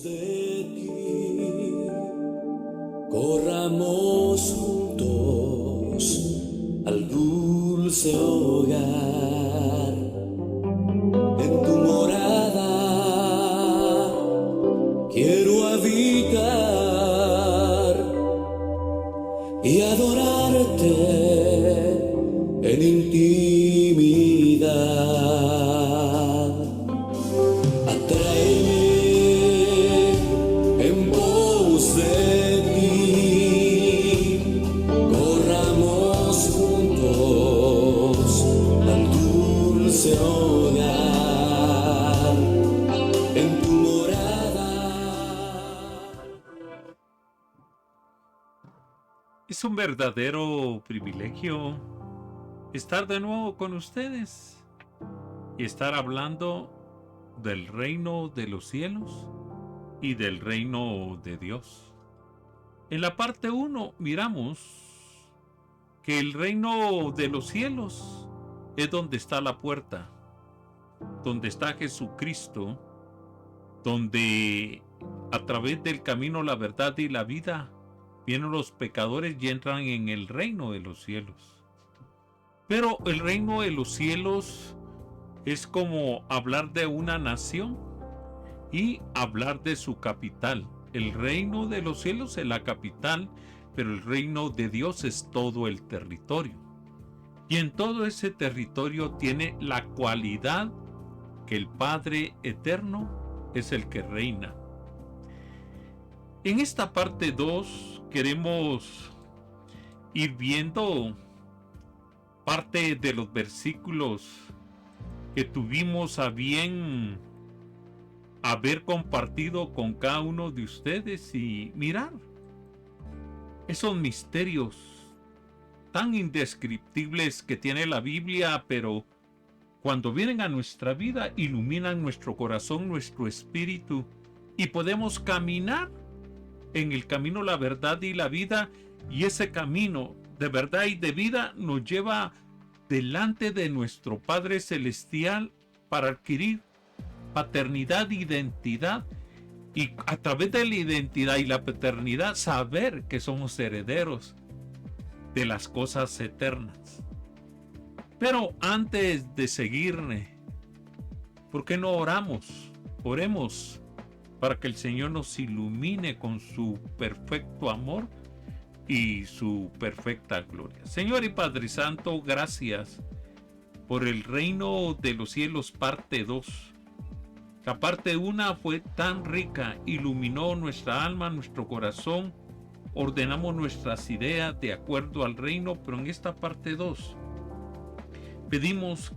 De ti, corramos juntos al dulce hogar, en tu morada quiero habitar y adorarte en intimidad. Atráeme en pos de ti, corramos juntos al dulce hogar, en tu morada. Es un verdadero privilegio estar de nuevo con ustedes y estar hablando del reino de los cielos y del reino de Dios. En la parte 1 miramos que el reino de los cielos es donde está la puerta, donde está Jesucristo, donde a través del camino, la verdad y la vida vienen los pecadores y entran en el reino de los cielos. Pero el reino de los cielos es como hablar de una nación y hablar de su capital. El reino de los cielos es la capital, pero el reino de Dios es todo el territorio. Y en todo ese territorio tiene la cualidad que el Padre Eterno es el que reina. En esta parte 2 queremos ir viendo parte de los versículos que tuvimos a bien haber compartido con cada uno de ustedes y mirar esos misterios tan indescriptibles que tiene la Biblia, pero cuando vienen a nuestra vida iluminan nuestro corazón, nuestro espíritu, y podemos caminar en el camino, la verdad y la vida, y ese camino de verdad y de vida nos lleva delante de nuestro Padre Celestial para adquirir paternidad, identidad, y a través de la identidad y la paternidad saber que somos herederos de las cosas eternas. Pero antes de seguir, ¿por qué no oramos? Oremos para que el Señor nos ilumine con su perfecto amor y su perfecta gloria. Señor y Padre Santo, gracias por el reino de los cielos parte 2. La parte 1 fue tan rica, iluminó nuestra alma, nuestro corazón, ordenamos nuestras ideas de acuerdo al reino, pero en esta parte 2 pedimos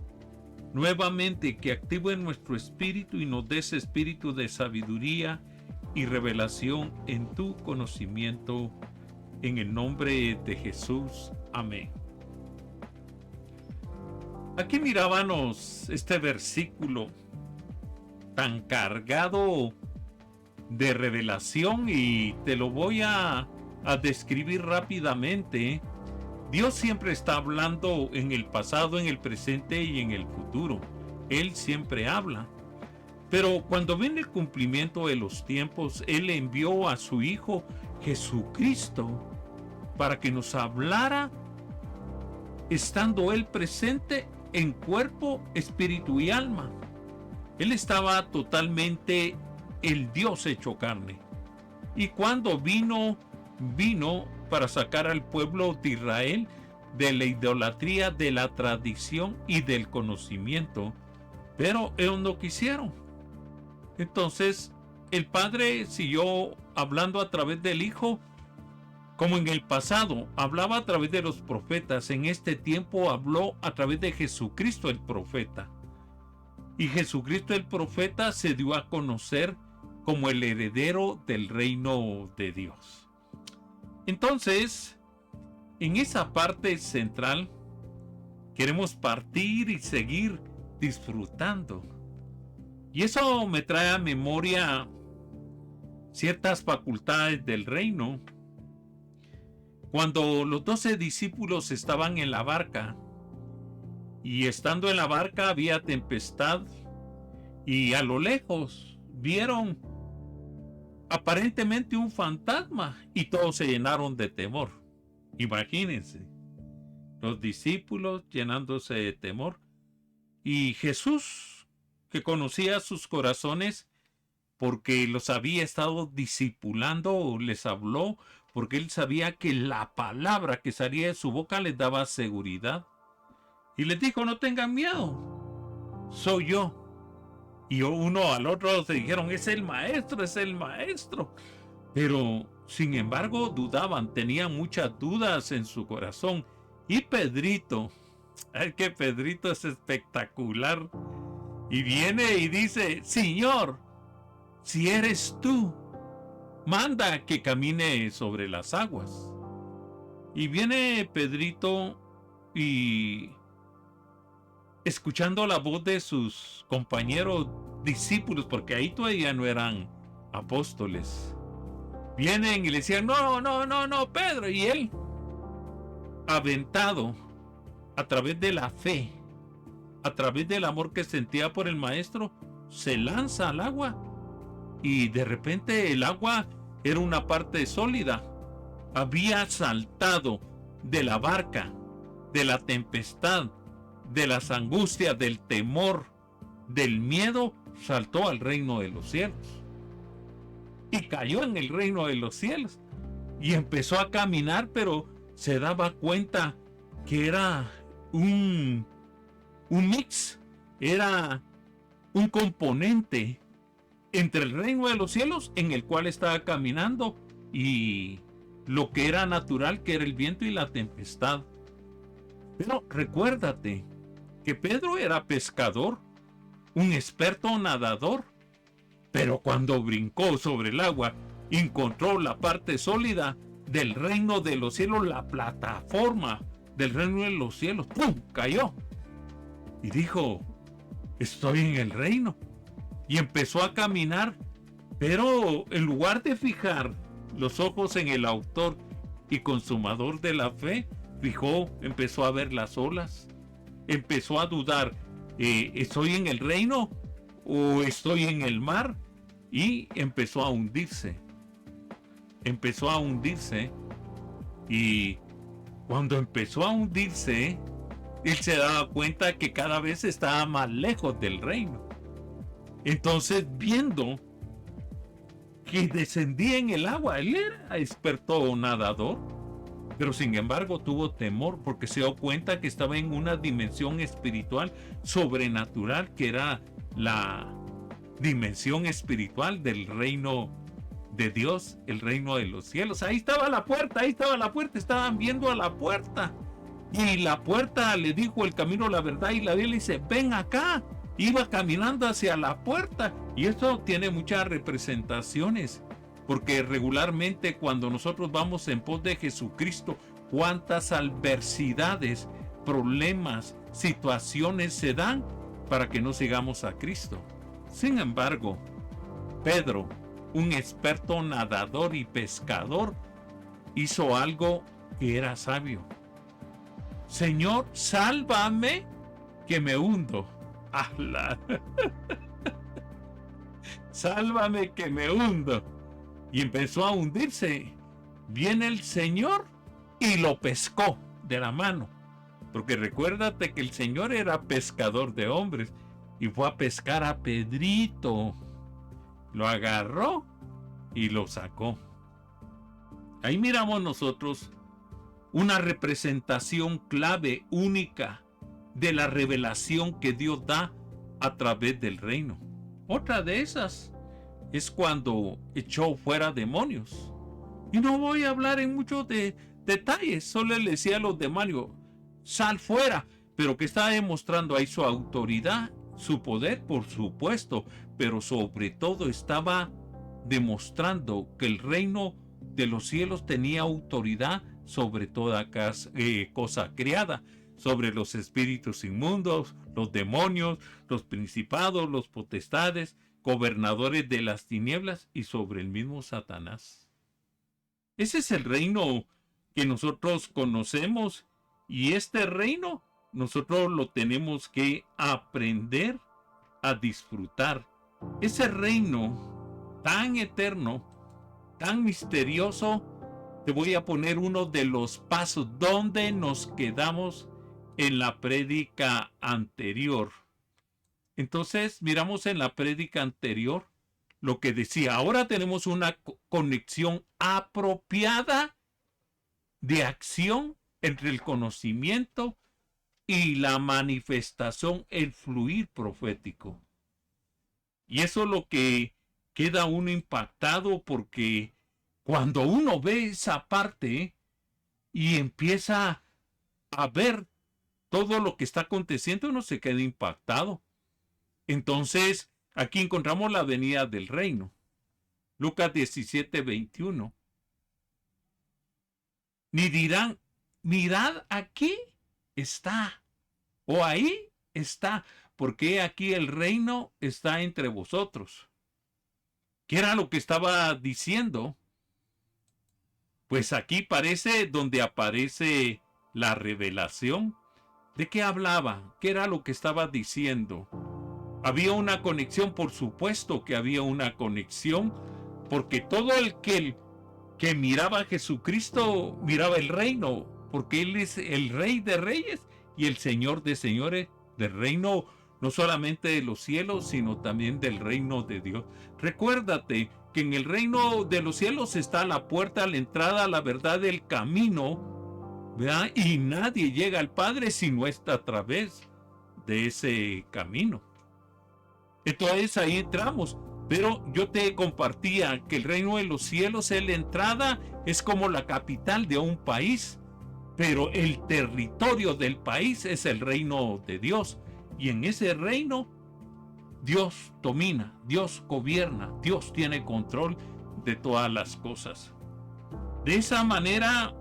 nuevamente que active nuestro espíritu y nos des espíritu de sabiduría y revelación en tu conocimiento. En el nombre de Jesús. Amén. Aquí mirábamos este versículo tan cargado de revelación y te lo voy a describir rápidamente. Dios siempre está hablando en el pasado, en el presente y en el futuro. Él siempre habla. Pero cuando viene el cumplimiento de los tiempos, Él envió a su Hijo Jesucristo para que nos hablara estando Él presente en cuerpo, espíritu y alma. Él estaba totalmente el Dios hecho carne. Y cuando vino para sacar al pueblo de Israel de la idolatría, de la tradición y del conocimiento. Pero ellos no quisieron. Entonces el Padre siguió hablando a través del Hijo, como en el pasado hablaba a través de los profetas. En este tiempo habló a través de Jesucristo el profeta. Y Jesucristo el profeta se dio a conocer como el heredero del reino de Dios. Entonces, en esa parte central, queremos partir y seguir disfrutando. Y eso me trae a memoria ciertas facultades del reino. Cuando los 12 discípulos estaban en la barca, y estando en la barca había tempestad, y a lo lejos vieron aparentemente un fantasma, y todos se llenaron de temor. Imagínense, los discípulos llenándose de temor, y Jesús, que conocía sus corazones porque los había estado discipulando, les habló, porque él sabía que la palabra que salía de su boca les daba seguridad. Y les dijo: no tengan miedo, soy yo. Y uno al otro se dijeron: es el maestro, es el maestro. Pero, sin embargo, dudaban, tenían muchas dudas en su corazón. Y Pedrito, es que Pedrito es espectacular. Y viene y dice: Señor, si eres tú, manda que camine sobre las aguas. Y viene Pedrito y, escuchando la voz de sus compañeros discípulos, porque ahí todavía no eran apóstoles, vienen y le decían: no, Pedro. Y él, aventado a través de la fe, a través del amor que sentía por el maestro, se lanza al agua. Y de repente el agua era una parte sólida. Había saltado de la barca, de la tempestad, de las angustias, del temor, del miedo, saltó al reino de los cielos. Y cayó en el reino de los cielos. Y empezó a caminar, pero se daba cuenta que era un mix, era un componente entre el reino de los cielos en el cual estaba caminando y lo que era natural, que era el viento y la tempestad. Pero recuérdate que Pedro era pescador, un experto nadador, pero cuando brincó sobre el agua, encontró la parte sólida del reino de los cielos, la plataforma del reino de los cielos. ¡Pum! Cayó. Y dijo: estoy en el reino. Y empezó a caminar, pero en lugar de fijar los ojos en el autor y consumador de la fe, empezó a ver las olas, empezó a dudar: ¿estoy en el reino o estoy en el mar? Y empezó a hundirse. Empezó a hundirse. Y cuando empezó a hundirse, él se daba cuenta que cada vez estaba más lejos del reino. Entonces, viendo que descendía en el agua, él era experto nadador, pero sin embargo tuvo temor porque se dio cuenta que estaba en una dimensión espiritual sobrenatural, que era la dimensión espiritual del reino de Dios, el reino de los cielos. Ahí estaba la puerta, estaban viendo a la puerta. Y la puerta le dijo: el camino, la verdad y la vida. Le dice: ven acá. Iba caminando hacia la puerta. Y esto tiene muchas representaciones, porque regularmente cuando nosotros vamos en pos de Jesucristo, cuántas adversidades, problemas, situaciones se dan para que no sigamos a Cristo. Sin embargo, Pedro, un experto nadador y pescador, hizo algo que era sabio. Señor, sálvame, que me hundo. ¡Hala! Sálvame, que me hundo. Y empezó a hundirse. Viene el Señor y lo pescó de la mano. Porque recuérdate que el Señor era pescador de hombres. Y fue a pescar a Pedrito. Lo agarró y lo sacó. Ahí miramos nosotros una representación clave, única, de la revelación que Dios da a través del reino. Otra de esas es cuando echó fuera demonios. Y no voy a hablar en muchos detalles, solo le decía a los demonios: sal fuera. Pero que estaba demostrando ahí su autoridad, su poder, por supuesto, pero sobre todo estaba demostrando que el reino de los cielos tenía autoridad sobre toda cosa creada, sobre los espíritus inmundos, los demonios, los principados, los potestades, gobernadores de las tinieblas y sobre el mismo Satanás. Ese es el reino que nosotros conocemos, y este reino nosotros lo tenemos que aprender a disfrutar. Ese reino tan eterno tan misterioso, te voy a poner uno de los pasos donde nos quedamos en la prédica anterior. Entonces, miramos en la prédica anterior lo que decía. Ahora tenemos una conexión apropiada de acción entre el conocimiento y la manifestación, el fluir profético. Y eso es lo que queda uno impactado, porque cuando uno ve esa parte y empieza a ver todo lo que está aconteciendo, uno se queda impactado. Entonces, aquí encontramos la venida del reino. Lucas 17:21. Ni dirán, mirad, aquí está, o ahí está, porque aquí el reino está entre vosotros. ¿Qué era lo que estaba diciendo? Pues aquí parece donde aparece la revelación. ¿De qué hablaba? ¿Qué era lo que estaba diciendo? Había una conexión, por supuesto que había una conexión, porque todo el que miraba a Jesucristo miraba el reino, porque Él es el Rey de Reyes y el Señor de Señores, del reino no solamente de los cielos, sino también del reino de Dios. Recuérdate que en el reino de los cielos está la puerta, la entrada, la verdad, el camino, ¿verdad? Y nadie llega al Padre si no está a través de ese camino. Entonces ahí entramos. Pero yo te compartía que el reino de los cielos es la entrada, es como la capital de un país, pero el territorio del país es el reino de Dios. Y en ese reino Dios domina, Dios gobierna, Dios tiene control de todas las cosas. De esa manera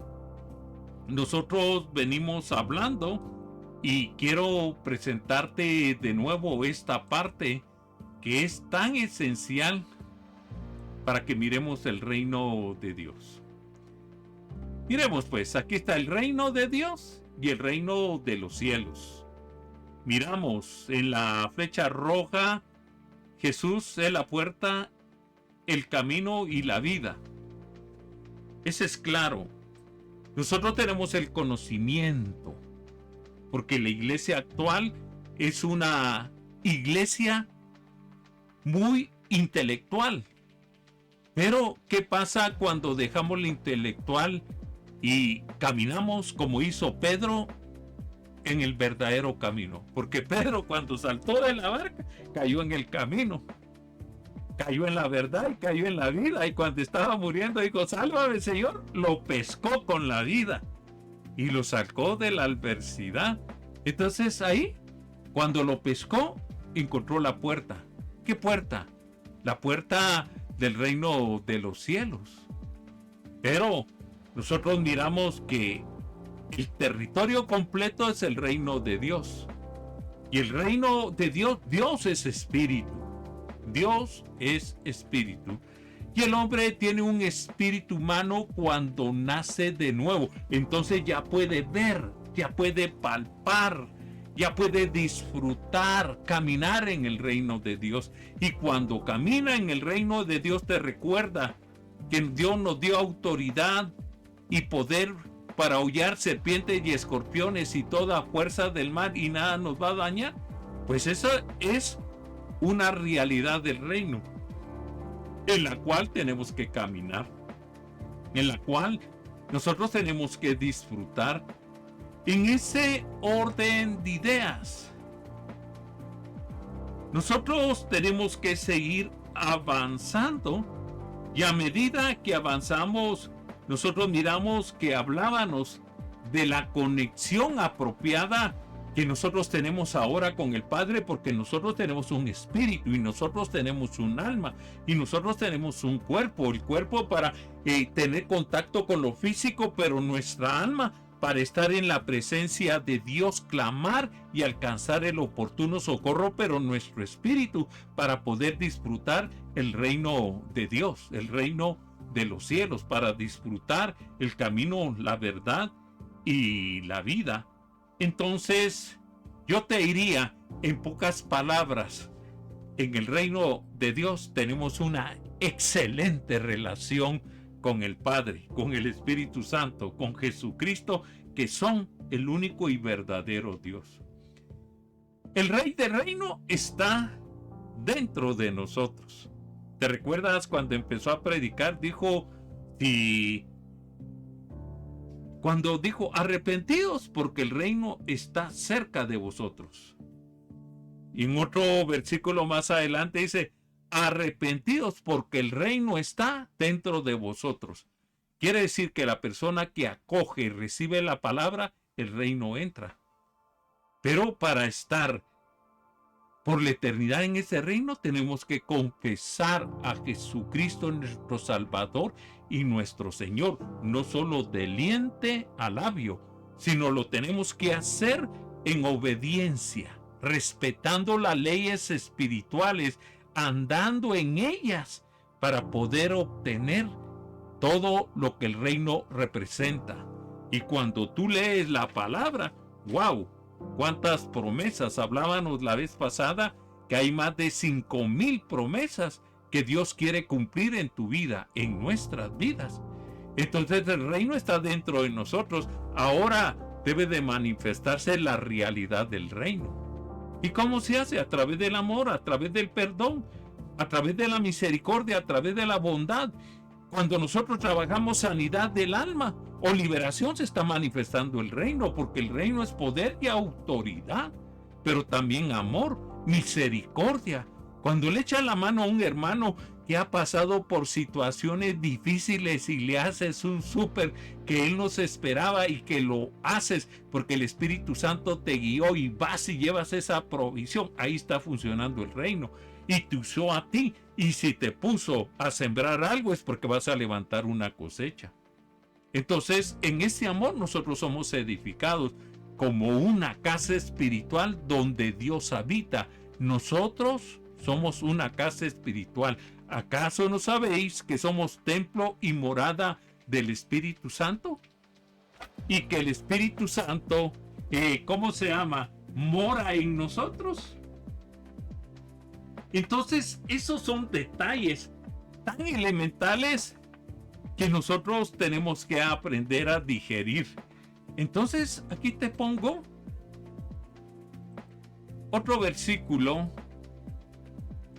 nosotros venimos hablando, y quiero presentarte de nuevo esta parte que es tan esencial para que miremos el reino de Dios. Miremos pues, aquí está el reino de Dios y el reino de los cielos. Miramos en la flecha roja, Jesús es la puerta, el camino y la vida. Ese es claro. Nosotros tenemos el conocimiento, porque la iglesia actual es una iglesia muy intelectual. Pero, ¿qué pasa cuando dejamos lo intelectual y caminamos como hizo Pedro en el verdadero camino? Porque Pedro, cuando saltó de la barca, cayó en el camino, cayó en la verdad y cayó en la vida. Y cuando estaba muriendo dijo: sálvame, Señor. Lo pescó con la vida y lo sacó de la adversidad. Entonces ahí, cuando lo pescó, encontró la puerta. ¿Qué puerta? La puerta del reino de los cielos. Pero nosotros miramos que el territorio completo es el reino de Dios. Y el reino de Dios, Dios es espíritu. Dios es espíritu. Y el hombre tiene un espíritu humano cuando nace de nuevo. Entonces ya puede ver, ya puede palpar, ya puede disfrutar, caminar en el reino de Dios. Y cuando camina en el reino de Dios, te recuerda que Dios nos dio autoridad y poder para hollar serpientes y escorpiones y toda fuerza del mal, y nada nos va a dañar. Pues esa es una realidad del reino en la cual tenemos que caminar, en la cual nosotros tenemos que disfrutar en ese orden de ideas. Nosotros tenemos que seguir avanzando, y a medida que avanzamos, nosotros miramos que hablábamos de la conexión apropiada que nosotros tenemos ahora con el Padre, porque nosotros tenemos un espíritu y nosotros tenemos un alma y nosotros tenemos un cuerpo, el cuerpo para tener contacto con lo físico, pero nuestra alma para estar en la presencia de Dios, clamar y alcanzar el oportuno socorro, pero nuestro espíritu para poder disfrutar el reino de Dios, el reino de los cielos, para disfrutar el camino, la verdad y la vida. Entonces, yo te diría en pocas palabras en el reino de Dios tenemos una excelente relación con el Padre, con el Espíritu Santo, con Jesucristo, que son el único y verdadero Dios. El Rey del Reino está dentro de nosotros. ¿Te recuerdas cuando empezó a predicar? Cuando dijo, arrepentidos porque el reino está cerca de vosotros. Y en otro versículo más adelante dice, arrepentidos porque el reino está dentro de vosotros. Quiere decir que la persona que acoge y recibe la palabra, el reino entra. Pero para estar por la eternidad en ese reino tenemos que confesar a Jesucristo nuestro Salvador y nuestro Señor, no solo de diente a labio, sino lo tenemos que hacer en obediencia, respetando las leyes espirituales, andando en ellas para poder obtener todo lo que el reino representa. Y cuando tú lees la palabra, ¡wow! ¿Cuántas promesas? Hablábamos la vez pasada que hay más de 5,000 promesas que Dios quiere cumplir en tu vida, en nuestras vidas. Entonces el reino está dentro de nosotros. Ahora debe de manifestarse la realidad del reino. ¿Y cómo se hace? A través del amor, a través del perdón, a través de la misericordia, a través de la bondad. Cuando nosotros trabajamos sanidad del alma o liberación, se está manifestando el reino, porque el reino es poder y autoridad, pero también amor, misericordia. Cuando le echas la mano a un hermano que ha pasado por situaciones difíciles y le haces un súper que él no se esperaba y que lo haces porque el Espíritu Santo te guió y vas y llevas esa provisión, ahí está funcionando el reino. Y te usó a ti, y si te puso a sembrar algo es porque vas a levantar una cosecha. Entonces, en ese amor nosotros somos edificados como una casa espiritual donde Dios habita. Nosotros somos una casa espiritual. ¿Acaso no sabéis que somos templo y morada del Espíritu Santo? Y que el Espíritu Santo, ¿cómo se llama? Mora en nosotros. Entonces, esos son detalles tan elementales que nosotros tenemos que aprender a digerir. Entonces, aquí te pongo otro versículo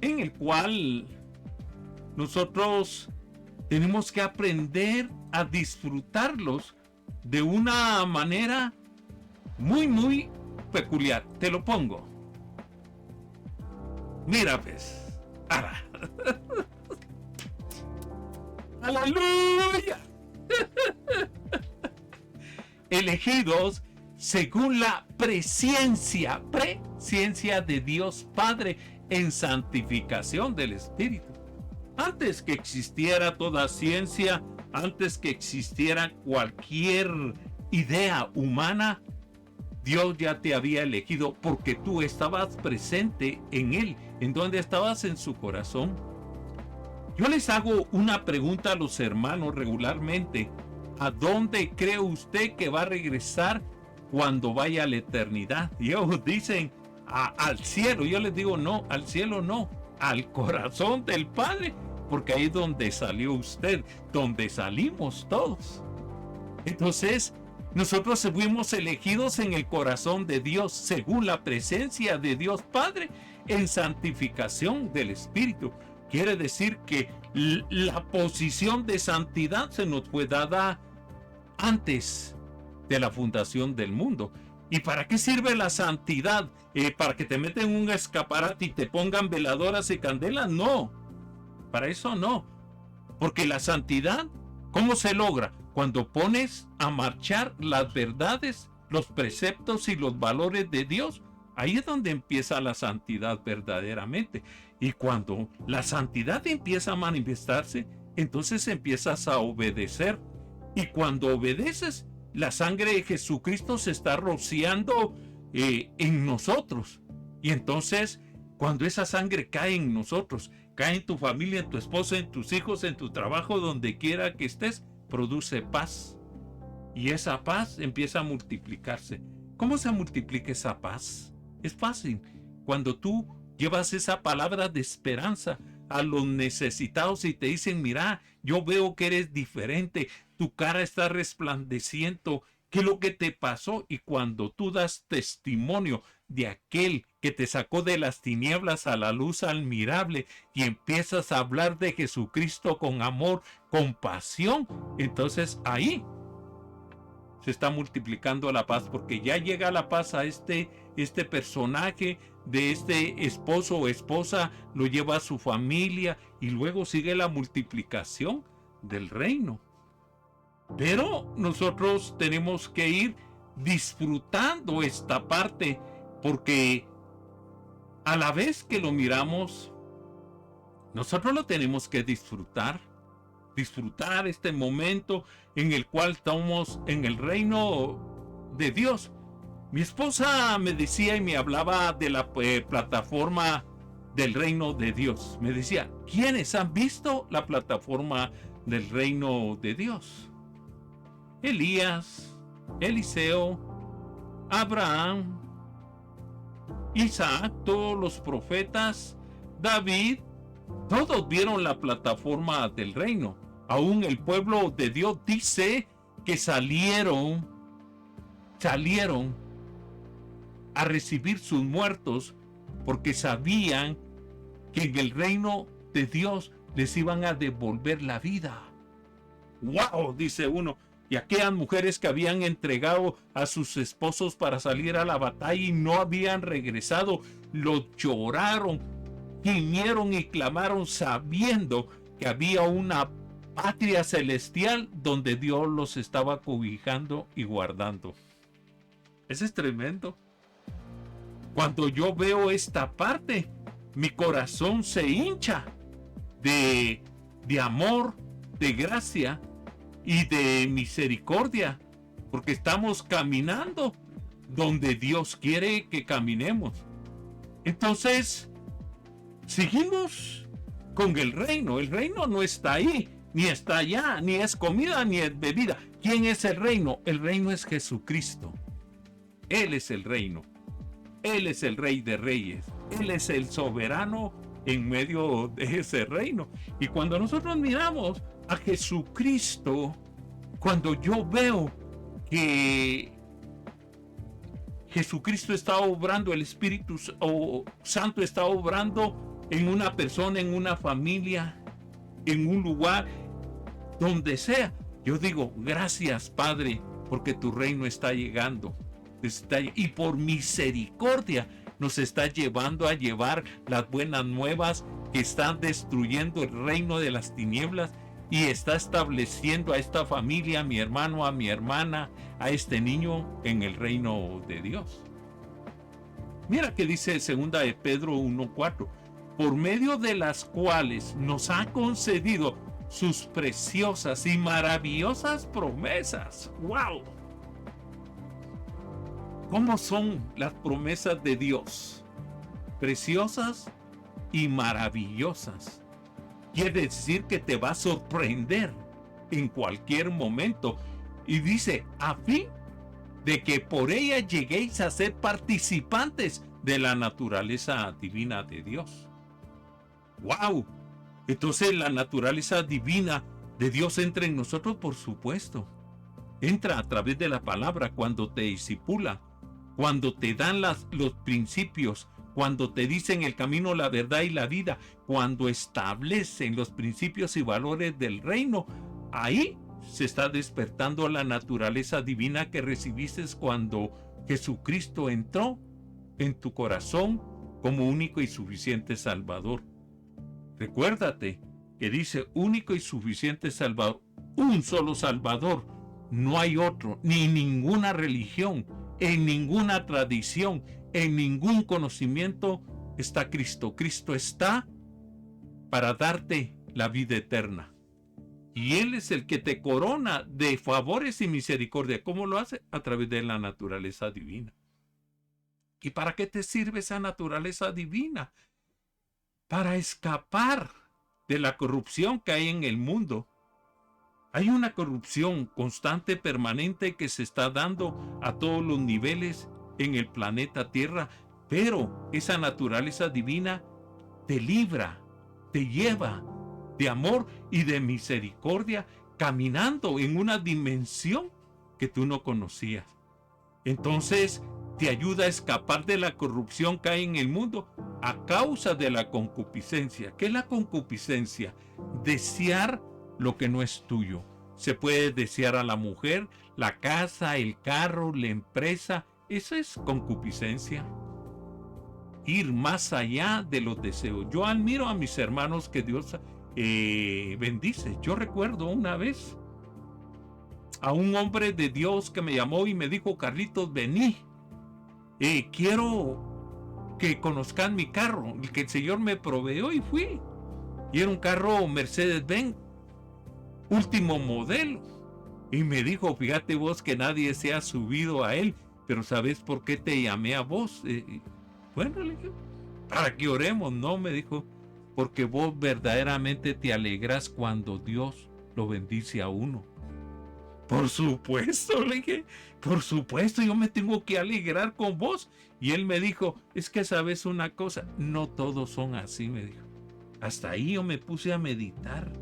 en el cual nosotros tenemos que aprender a disfrutarlos de una manera muy, muy peculiar. Te lo pongo. Mira, pues. ¡Aleluya! Elegidos según la presencia de Dios Padre en santificación del Espíritu. Antes que existiera toda ciencia, antes que existiera cualquier idea humana, Dios ya te había elegido porque tú estabas presente en Él. ¿En dónde estabas? En su corazón. Yo les hago una pregunta a los hermanos regularmente. ¿A dónde cree usted que va a regresar cuando vaya a la eternidad? Y ellos dicen al cielo. Yo les digo no, al cielo no, al corazón del Padre, porque ahí es donde salió usted, donde salimos todos. Entonces, nosotros fuimos elegidos en el corazón de Dios, según la presencia de Dios Padre, en santificación del Espíritu. Quiere decir que la posición de santidad se nos fue dada antes de la fundación del mundo. ¿Y para qué sirve la santidad? ¿Para que te meten en un escaparate y te pongan veladoras y candelas? No, para eso no. Porque la santidad, ¿cómo se logra? Cuando pones a marchar las verdades, los preceptos y los valores de Dios. Ahí es donde empieza la santidad verdaderamente. Y cuando la santidad empieza a manifestarse, entonces empiezas a obedecer. Y cuando obedeces, la sangre de Jesucristo se está rociando en nosotros. Y entonces, cuando esa sangre cae en nosotros, cae en tu familia, en tu esposa, en tus hijos, en tu trabajo, donde quiera que estés, produce paz. Y esa paz empieza a multiplicarse. ¿Cómo se multiplica esa paz? Es fácil. Cuando tú Llevas esa palabra de esperanza a los necesitados y te dicen, mira, yo veo que eres diferente, tu cara está resplandeciendo, ¿qué es lo que te pasó? Y cuando tú das testimonio de aquel que te sacó de las tinieblas a la luz admirable y empiezas a hablar de Jesucristo con amor, con pasión, entonces ahí se está multiplicando la paz, porque ya llega la paz a este personaje de este esposo o esposa, lo lleva a su familia y luego sigue la multiplicación del reino. Pero nosotros tenemos que ir disfrutando esta parte, porque a la vez que lo miramos, nosotros lo tenemos que disfrutar este momento en el cual estamos en el reino de Dios. Mi esposa me decía y me hablaba de la plataforma del reino de Dios. Me decía, ¿quiénes han visto la plataforma del reino de Dios? Elías, Eliseo, Abraham, Isaac, todos los profetas, David, todos vieron la plataforma del reino. Aún el pueblo de Dios dice que salieron a recibir sus muertos porque sabían que en el reino de Dios les iban a devolver la vida. ¡Wow! Dice uno. Y aquellas mujeres que habían entregado a sus esposos para salir a la batalla y no habían regresado, los lloraron, gimieron y clamaron sabiendo que había una patria celestial donde Dios los estaba cobijando y guardando. Eso es tremendo. Cuando yo veo esta parte, mi corazón se hincha de amor, de gracia y de misericordia, porque estamos caminando donde Dios quiere que caminemos. Entonces, seguimos con el reino. El reino no está ahí, ni está allá, ni es comida, ni es bebida. ¿Quién es el reino? El reino es Jesucristo. Él es el reino. Él es el Rey de Reyes. Él es el soberano en medio de ese reino. Y cuando nosotros miramos a Jesucristo, cuando yo veo que Jesucristo está obrando, el Espíritu Santo está obrando en una persona, en una familia, en un lugar, donde sea, yo digo, gracias Padre, porque tu reino está llegando. Y por misericordia nos está llevando a llevar las buenas nuevas que están destruyendo el reino de las tinieblas y está estableciendo a esta familia, a mi hermano, a mi hermana, a este niño en el reino de Dios. Mira que dice 2 de Pedro 1:4, por medio de las cuales nos ha concedido sus preciosas y maravillosas promesas. ¡Wow! ¿Cómo son las promesas de Dios? Preciosas y maravillosas. Quiere decir que te va a sorprender en cualquier momento. Y dice, a fin de que por ella lleguéis a ser participantes de la naturaleza divina de Dios. ¡Wow! Entonces la naturaleza divina de Dios entra en nosotros, por supuesto. Entra a través de la palabra cuando te discipula, cuando te dan los principios, cuando te dicen el camino, la verdad y la vida, cuando establecen los principios y valores del reino, ahí se está despertando la naturaleza divina que recibiste cuando Jesucristo entró en tu corazón como único y suficiente Salvador. Recuérdate que dice único y suficiente Salvador, un solo Salvador, no hay otro, ni ninguna religión, en ninguna tradición, en ningún conocimiento está Cristo. Cristo está para darte la vida eterna. Y Él es el que te corona de favores y misericordia. ¿Cómo lo hace? A través de la naturaleza divina. ¿Y para qué te sirve esa naturaleza divina? Para escapar de la corrupción que hay en el mundo. Hay una corrupción constante, permanente, que se está dando a todos los niveles en el planeta Tierra, pero esa naturaleza divina te libra, te lleva de amor y de misericordia, caminando en una dimensión que tú no conocías. Entonces te ayuda a escapar de la corrupción que hay en el mundo a causa de la concupiscencia. ¿Qué es la concupiscencia? Desear lo que no es tuyo. Se puede desear a la mujer, la casa, el carro, la empresa. Eso es concupiscencia. Ir más allá de los deseos. Yo admiro a mis hermanos que Dios bendice. Yo recuerdo una vez a un hombre de Dios que me llamó y me dijo: Carlitos, vení, quiero que conozcan mi carro, el que el Señor me proveó, y fui. Y era un carro Mercedes-Benz, último modelo. Y me dijo: fíjate vos que nadie se ha subido a él, pero ¿sabes por qué te llamé a vos? Bueno, le dije, para que oremos. No, me dijo, porque vos verdaderamente te alegras cuando Dios lo bendice a uno. Por supuesto, le dije, por supuesto, yo me tengo que alegrar con vos. Y él me dijo: es que sabes una cosa, no todos son así, me dijo. Hasta ahí yo me puse a meditar.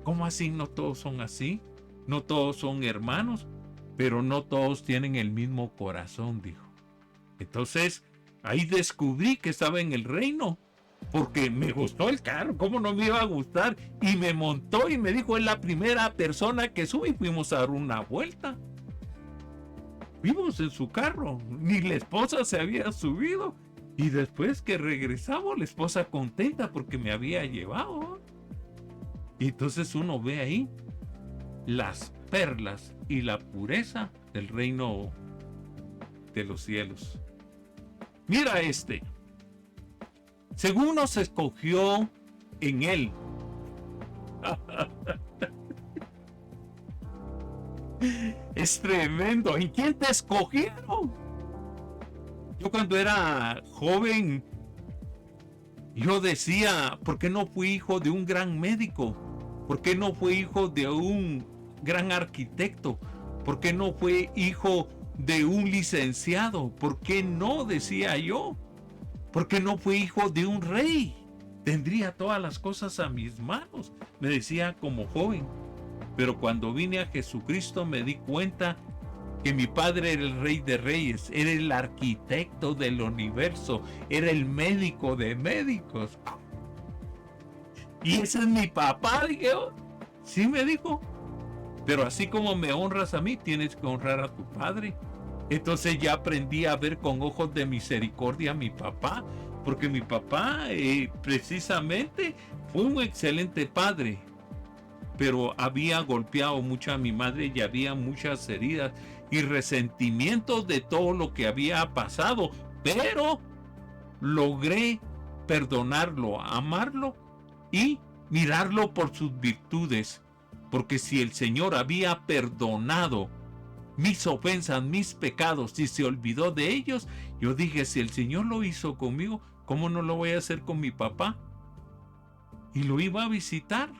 ¿Cómo así no todos son así? No todos son hermanos, pero no todos tienen el mismo corazón, dijo. Entonces, ahí descubrí que estaba en el reino, porque me gustó el carro. ¿Cómo no me iba a gustar? Y me montó y me dijo: es la primera persona que sube, y fuimos a dar una vuelta. Fuimos en su carro, ni la esposa se había subido. Y después que regresamos, la esposa contenta porque me había llevado. Y entonces uno ve ahí las perlas y la pureza del reino de los cielos. Mira este. Según nos escogió en él. Es tremendo. ¿En quién te escogieron? Yo cuando era joven, yo decía: ¿por qué no fui hijo de un gran médico? ¿Por qué no fui hijo de un gran arquitecto? ¿Por qué no fui hijo de un licenciado? ¿Por qué no? Decía yo. ¿Por qué no fui hijo de un rey? Tendría todas las cosas a mis manos, me decía como joven. Pero cuando vine a Jesucristo me di cuenta que mi padre era el rey de reyes, era el arquitecto del universo, era el médico de médicos. Y ese es mi papá, dije yo. Sí, me dijo. Pero así como me honras a mí, tienes que honrar a tu padre. Entonces ya aprendí a ver con ojos de misericordia a mi papá, porque mi papá precisamente fue un excelente padre, pero había golpeado mucho a mi madre y había muchas heridas y resentimientos de todo lo que había pasado, pero logré perdonarlo, amarlo y mirarlo por sus virtudes, porque si el Señor había perdonado mis ofensas, mis pecados, y se olvidó de ellos, yo dije: si el Señor lo hizo conmigo, ¿cómo no lo voy a hacer con mi papá? Y lo iba a visitar.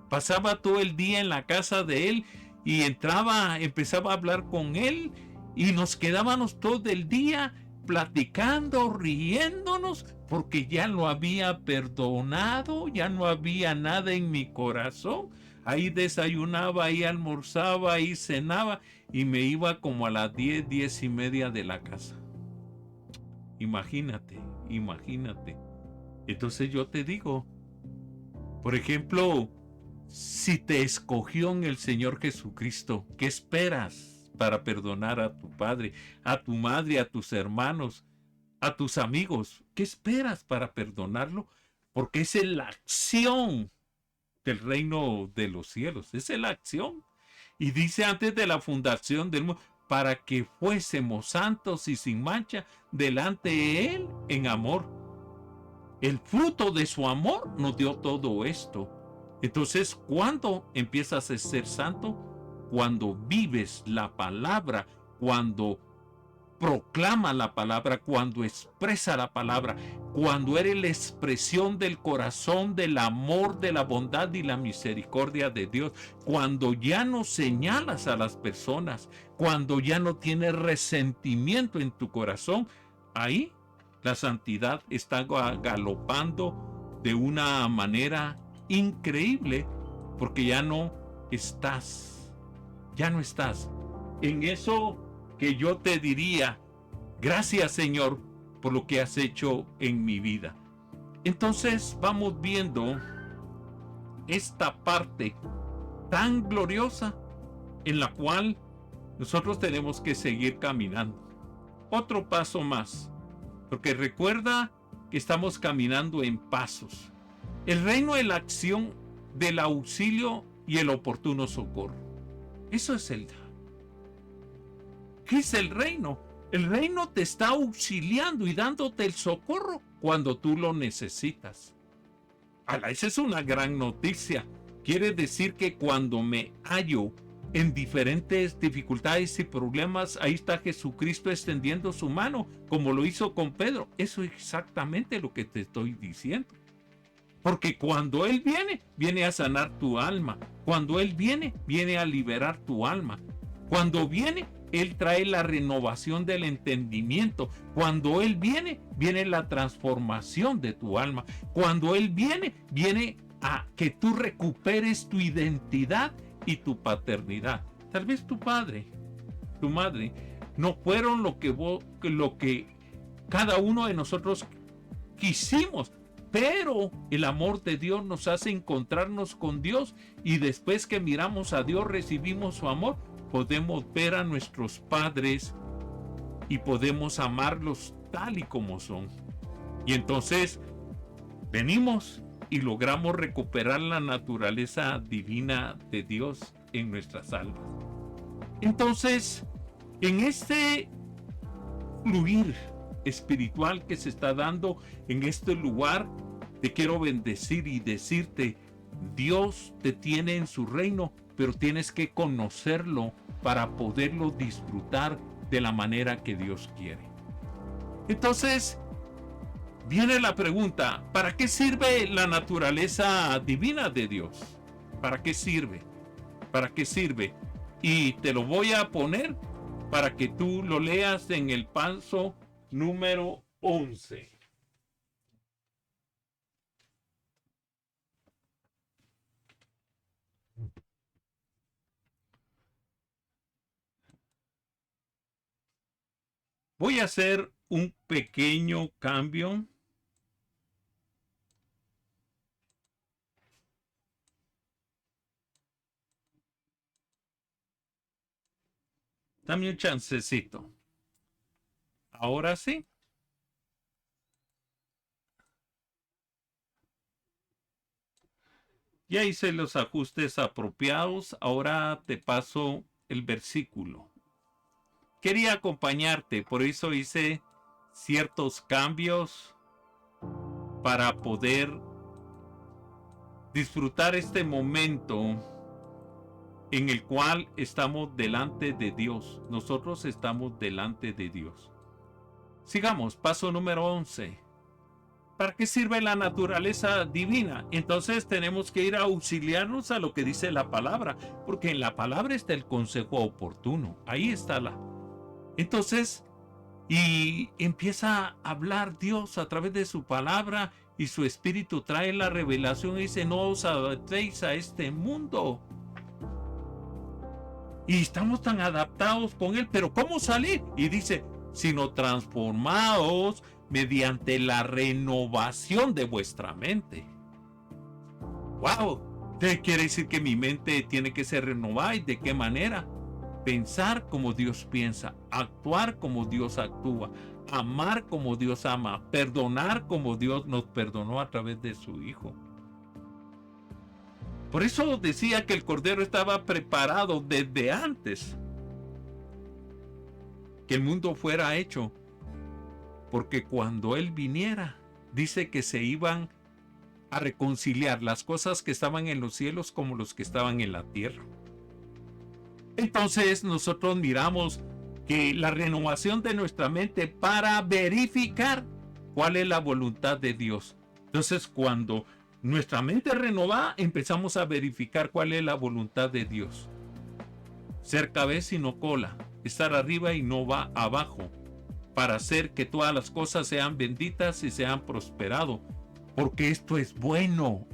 Pasaba todo el día en la casa de él y empezaba a hablar con él y nos quedábamos todo el día platicando, riéndonos, porque ya lo había perdonado, ya no había nada en mi corazón. Ahí desayunaba, ahí almorzaba, ahí cenaba y me iba como a las 10, 10:30 de la casa. Imagínate, imagínate. Entonces yo te digo, por ejemplo, si te escogió en el Señor Jesucristo, ¿qué esperas para perdonar a tu padre, a tu madre, a tus hermanos, a tus amigos? ¿Qué esperas para perdonarlo? Porque esa es la acción del reino de los cielos. Esa es la acción. Y dice: antes de la fundación del mundo, para que fuésemos santos y sin mancha delante de Él en amor. El fruto de su amor nos dio todo esto. Entonces, ¿cuándo empiezas a ser santo? Cuando vives la palabra, cuando proclama la palabra, cuando expresa la palabra, cuando eres la expresión del corazón, del amor, de la bondad y la misericordia de Dios, cuando ya no señalas a las personas, cuando ya no tienes resentimiento en tu corazón, ahí La santidad está galopando de una manera increíble porque ya no estás en eso que yo te diría, gracias Señor por lo que has hecho en mi vida. Entonces vamos viendo esta parte tan gloriosa en la cual nosotros tenemos que seguir caminando. Otro paso más, porque recuerda que estamos caminando en pasos. El reino es la acción del auxilio y el oportuno socorro. Eso es ¿qué es el reino? El reino te está auxiliando y dándote el socorro cuando tú lo necesitas. Esa es una gran noticia. Quiere decir que cuando me hallo en diferentes dificultades y problemas, ahí está Jesucristo extendiendo su mano, como lo hizo con Pedro. Eso es exactamente lo que te estoy diciendo. Porque cuando Él viene a sanar tu alma. Cuando Él viene a liberar tu alma. Cuando viene, Él trae la renovación del entendimiento. Cuando Él viene la transformación de tu alma. Cuando Él viene a que tú recuperes tu identidad y tu paternidad. Tal vez tu padre, tu madre, no fueron lo que cada uno de nosotros quisimos. Pero el amor de Dios nos hace encontrarnos con Dios y después que miramos a Dios, recibimos su amor, podemos ver a nuestros padres y podemos amarlos tal y como son. Y entonces venimos y logramos recuperar la naturaleza divina de Dios en nuestras almas. Entonces, en este fluir espiritual que se está dando en este lugar, te quiero bendecir y decirte, Dios te tiene en su reino, pero tienes que conocerlo para poderlo disfrutar de la manera que Dios quiere. Entonces, viene la pregunta, ¿para qué sirve la naturaleza divina de Dios? ¿Para qué sirve? ¿Para qué sirve? Y te lo voy a poner para que tú lo leas en el paso número 11. Voy a hacer un pequeño cambio. Dame un chancecito. Ahora sí. Ya hice los ajustes apropiados. Ahora te paso el versículo. Quería acompañarte, por eso hice ciertos cambios para poder disfrutar este momento en el cual estamos delante de Dios. Nosotros estamos delante de Dios. Sigamos, paso número 11. ¿Para qué sirve la naturaleza divina? Entonces tenemos que ir a auxiliarnos a lo que dice la palabra, porque en la palabra está el consejo oportuno. Ahí está Entonces, y empieza a hablar Dios a través de su palabra y su espíritu trae la revelación y dice, no os adaptéis a este mundo. Y estamos tan adaptados con él, pero ¿cómo salir? Y dice, sino transformados mediante la renovación de vuestra mente. ¡Wow! Quiere decir que mi mente tiene que ser renovada. ¿Y de qué manera? Pensar como Dios piensa, actuar como Dios actúa, amar como Dios ama, perdonar como Dios nos perdonó a través de su Hijo. Por eso decía que el Cordero estaba preparado desde antes que el mundo fuera hecho, porque cuando Él viniera, dice que se iban a reconciliar las cosas que estaban en los cielos como los que estaban en la tierra. Entonces nosotros miramos que la renovación de nuestra mente para verificar cuál es la voluntad de Dios. Entonces cuando nuestra mente es renovada, empezamos a verificar cuál es la voluntad de Dios. Ser cabeza y no cola, estar arriba y no va abajo, para hacer que todas las cosas sean benditas y sean prosperado. Porque esto es bueno.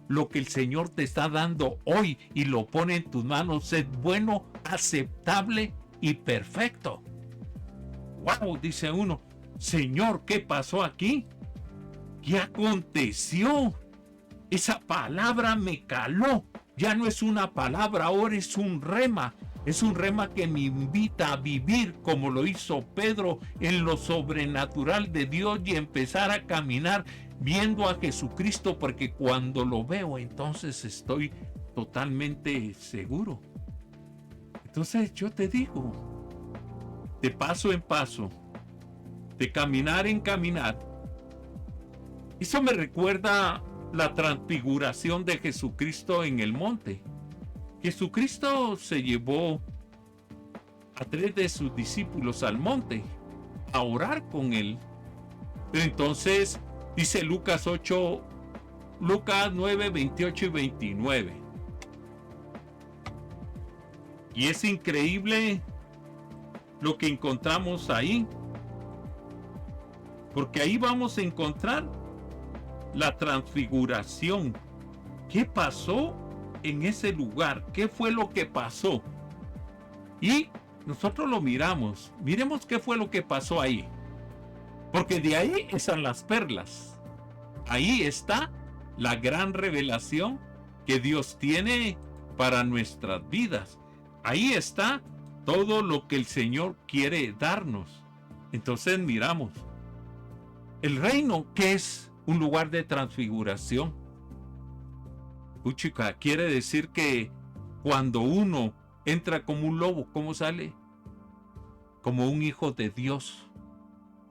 Lo que el Señor te está dando hoy y lo pone en tus manos es bueno, aceptable y perfecto. ¡Wow! Dice uno, Señor, ¿qué pasó aquí? ¿Qué aconteció? Esa palabra me caló. Ya no es una palabra, ahora es un rema. Es un rema que me invita a vivir como lo hizo Pedro en lo sobrenatural de Dios y empezar a caminar viendo a Jesucristo, porque cuando lo veo entonces estoy totalmente seguro. Entonces yo te digo, de paso en paso, de caminar en caminar, eso me recuerda la transfiguración de Jesucristo en el monte. Jesucristo se llevó a 3 de sus discípulos al monte a orar con él. Pero entonces dice Lucas 9, 28 y 29. Y es increíble lo que encontramos ahí. Porque ahí vamos a encontrar la transfiguración. ¿Qué pasó en ese lugar? ¿Qué fue lo que pasó? Y nosotros lo miramos. Miremos qué fue lo que pasó ahí. Porque de ahí están las perlas. Ahí está la gran revelación que Dios tiene para nuestras vidas. Ahí está todo lo que el Señor quiere darnos. Entonces miramos. El reino, que es un lugar de transfiguración. Chica, quiere decir que cuando uno entra como un lobo, ¿cómo sale? Como un hijo de Dios.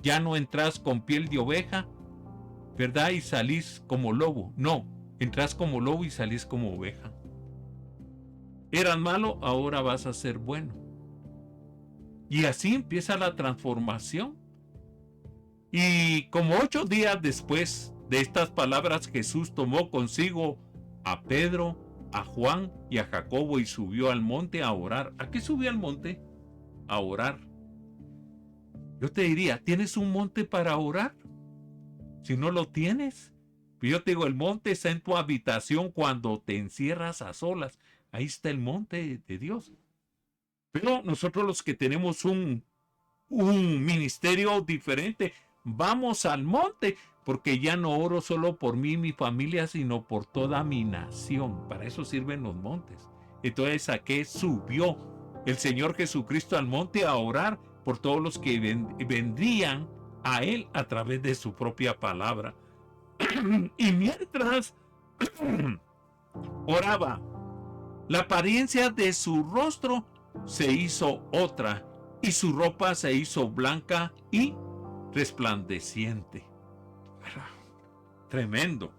Ya no entras con piel de oveja, ¿verdad? Y salís como lobo. No, entras como lobo y salís como oveja. Eras malo, ahora vas a ser bueno. Y así empieza la transformación. Y como 8 días después de estas palabras, Jesús tomó consigo a Pedro, a Juan y a Jacobo y subió al monte a orar. ¿A qué subió al monte? A orar. Yo te diría, ¿tienes un monte para orar? Si no lo tienes, yo te digo, el monte está en tu habitación cuando te encierras a solas. Ahí está el monte de Dios. Pero nosotros los que tenemos un ministerio diferente, vamos al monte, porque ya no oro solo por mí y mi familia, sino por toda mi nación. Para eso sirven los montes. Entonces, ¿a qué subió el Señor Jesucristo al monte? A orar por todos los que vendrían a Él a través de su propia palabra. Y mientras oraba, la apariencia de su rostro se hizo otra, y su ropa se hizo blanca y resplandeciente. Tremendo.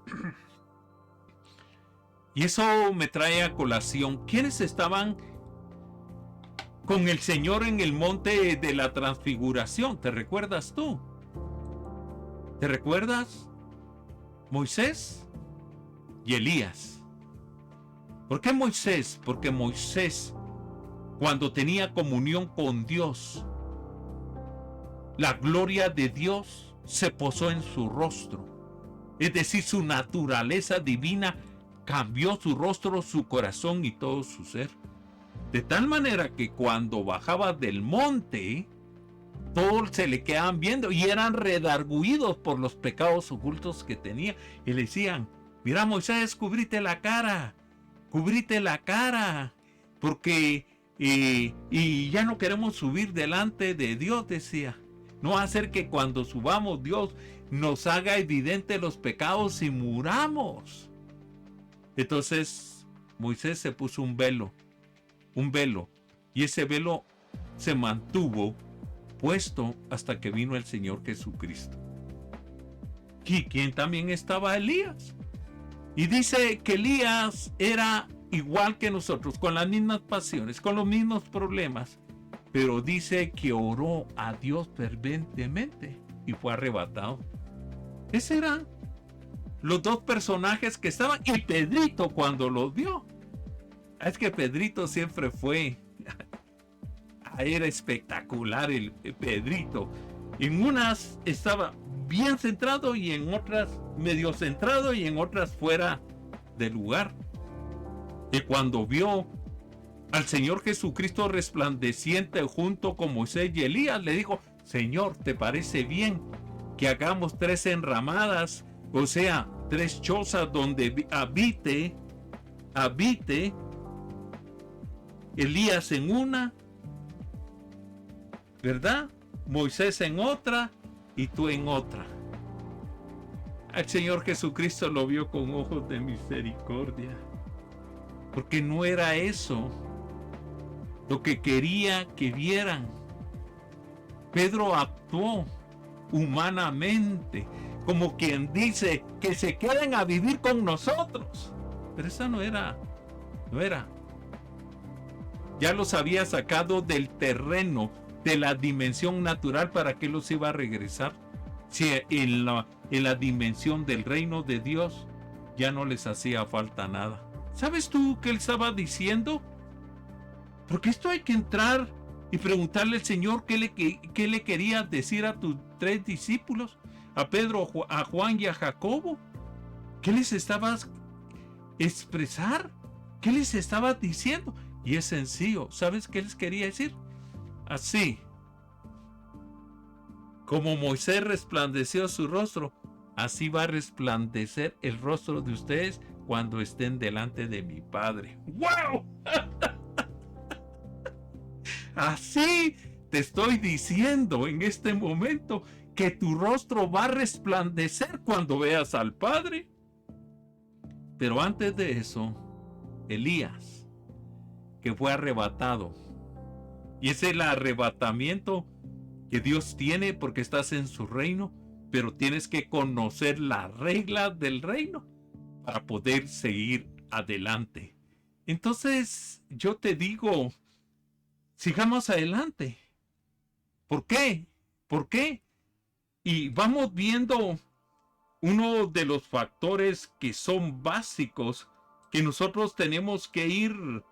Y eso me trae a colación, ¿quiénes estaban con el Señor en el monte de la transfiguración? ¿Te recuerdas tú? ¿Te recuerdas? Moisés y Elías. ¿Por qué Moisés? Porque Moisés, cuando tenía comunión con Dios, la gloria de Dios se posó en su rostro. Es decir, su naturaleza divina cambió su rostro, su corazón y todo su ser. De tal manera que cuando bajaba del monte, todos se le quedaban viendo y eran redargüidos por los pecados ocultos que tenía. Y le decían, mira Moisés, cúbrite la cara, porque y ya no queremos subir delante de Dios, decía. No va a ser que cuando subamos Dios nos haga evidente los pecados y muramos. Entonces Moisés se puso un velo, y ese velo se mantuvo puesto hasta que vino el Señor Jesucristo. ¿Y quién también estaba? Elías. Y dice que Elías era igual que nosotros, con las mismas pasiones, con los mismos problemas, pero dice que oró a Dios fervientemente y fue arrebatado. Esos eran los dos personajes que estaban, y Pedrito cuando los vio. Es que Pedrito siempre fue era espectacular el Pedrito. En unas estaba bien centrado y en otras medio centrado y en otras fuera de lugar. Y cuando vio al Señor Jesucristo resplandeciente junto con Moisés y Elías, le dijo: Señor, ¿te parece bien que hagamos 3 enramadas, o sea, 3 chozas donde habite Elías en una, ¿verdad? Moisés en otra y tú en otra? Al Señor Jesucristo lo vio con ojos de misericordia, porque no era eso lo que quería que vieran. Pedro actuó humanamente, como quien dice que se queden a vivir con nosotros, pero esa no era. Ya los había sacado del terreno, de la dimensión natural. ¿Para qué los iba a regresar? Si en la dimensión del reino de Dios ya no les hacía falta nada. ¿Sabes tú qué él estaba diciendo? Porque esto hay que entrar y preguntarle al Señor qué le quería decir a tus 3 discípulos, a Pedro, a Juan y a Jacobo. ¿Qué les estabas expresar? ¿Qué les estaba diciendo? Y es sencillo. ¿Sabes qué les quería decir? Así como Moisés resplandeció su rostro, así va a resplandecer el rostro de ustedes cuando estén delante de mi Padre. ¡Wow! Así te estoy diciendo en este momento que tu rostro va a resplandecer cuando veas al Padre. Pero antes de eso, Elías, que fue arrebatado, y es el arrebatamiento que Dios tiene porque estás en su reino, pero tienes que conocer las reglas del reino para poder seguir adelante. Entonces yo te digo, sigamos adelante. ¿Por qué? ¿Por qué? Y vamos viendo uno de los factores que son básicos que nosotros tenemos que ir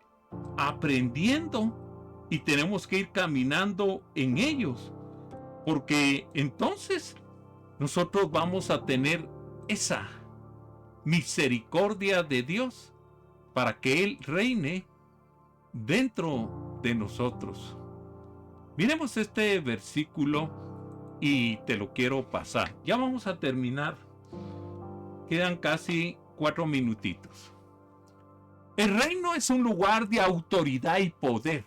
aprendiendo y tenemos que ir caminando en ellos, porque entonces nosotros vamos a tener esa misericordia de Dios para que Él reine dentro de nosotros. Miremos este versículo y te lo quiero pasar. Ya vamos a terminar. Quedan casi 4 minutitos. El reino es un lugar de autoridad y poder.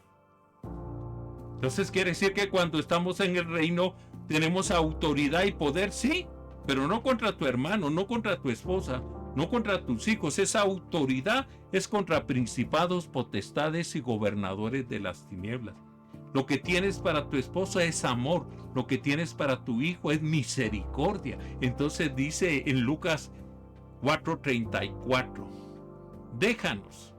Entonces quiere decir que cuando estamos en el reino tenemos autoridad y poder, sí, pero no contra tu hermano, no contra tu esposa, no contra tus hijos. Esa autoridad es contra principados, potestades y gobernadores de las tinieblas. Lo que tienes para tu esposa es amor, lo que tienes para tu hijo es misericordia. Entonces dice en Lucas 4:34, déjanos.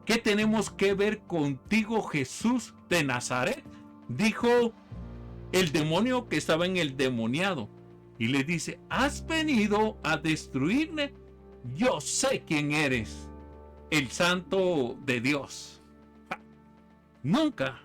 ¿Qué tenemos que ver contigo, Jesús de Nazaret? Dijo el demonio que estaba en el demoniado. Y le dice, ¿has venido a destruirme? Yo sé quién eres, el Santo de Dios. Nunca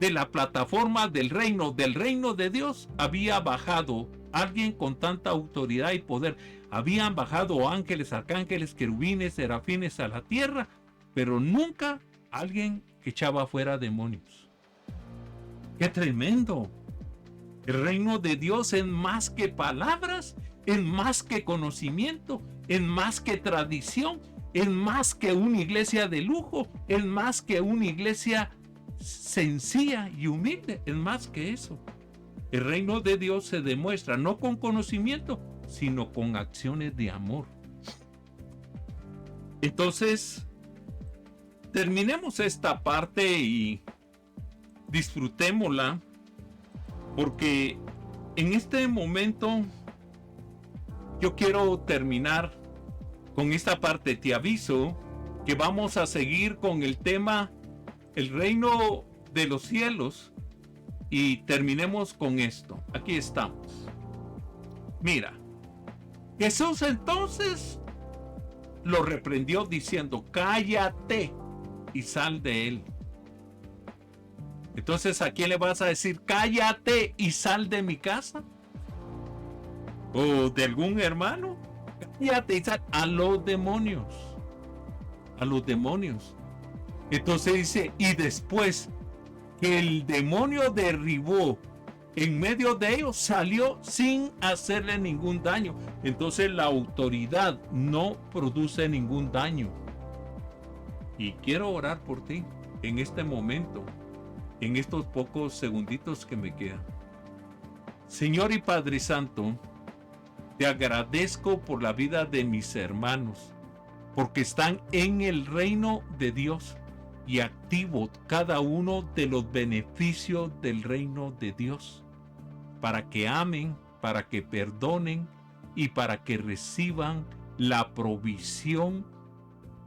de la plataforma del reino de Dios había bajado alguien con tanta autoridad y poder. Habían bajado ángeles, arcángeles, querubines, serafines a la tierra, pero nunca alguien que echaba fuera demonios. ¡Qué tremendo! El reino de Dios es más que palabras, es más que conocimiento, es más que tradición, es más que una iglesia de lujo, es más que una iglesia sencilla y humilde, es más que eso. El reino de Dios se demuestra no con conocimiento, sino con acciones de amor. Entonces, terminemos esta parte y disfrutémosla, porque en este momento yo quiero terminar con esta parte. Te aviso que vamos a seguir con el tema el reino de los cielos y terminemos con esto. Aquí estamos. Mira, Jesús entonces lo reprendió diciendo, cállate y sal de él. Entonces, ¿a quién le vas a decir, cállate y sal de mi casa? ¿O de algún hermano? Cállate y sal. A los demonios. A los demonios. Entonces dice, y después que el demonio derribó en medio de ellos, salió sin hacerle ningún daño. Entonces la autoridad no produce ningún daño. Y quiero orar por ti en este momento, en estos pocos segunditos que me quedan. Señor y Padre Santo, te agradezco por la vida de mis hermanos, porque están en el reino de Dios y activo cada uno de los beneficios del reino de Dios, para que amen, para que perdonen y para que reciban la provisión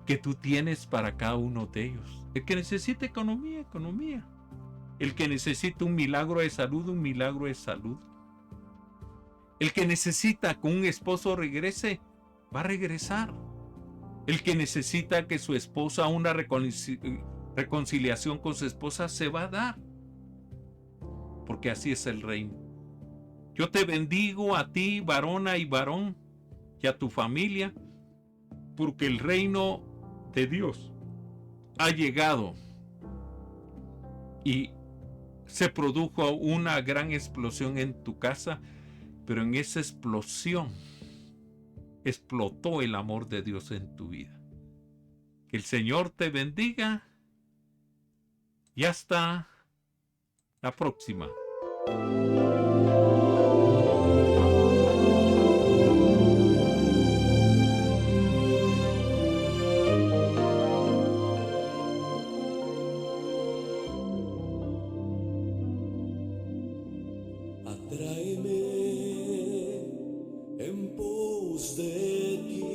que tú tienes para cada uno de ellos. El que necesite economía, economía. El que necesita un milagro de salud, un milagro de salud. El que necesita que un esposo regrese, va a regresar. El que necesita que su esposa, una reconciliación con su esposa, se va a dar. Porque así es el reino. Yo te bendigo a ti, varona y varón, y a tu familia, porque el reino de Dios ha llegado y se produjo una gran explosión en tu casa, pero en esa explosión explotó el amor de Dios en tu vida. Que el Señor te bendiga y hasta la próxima. Atráeme en pos de ti.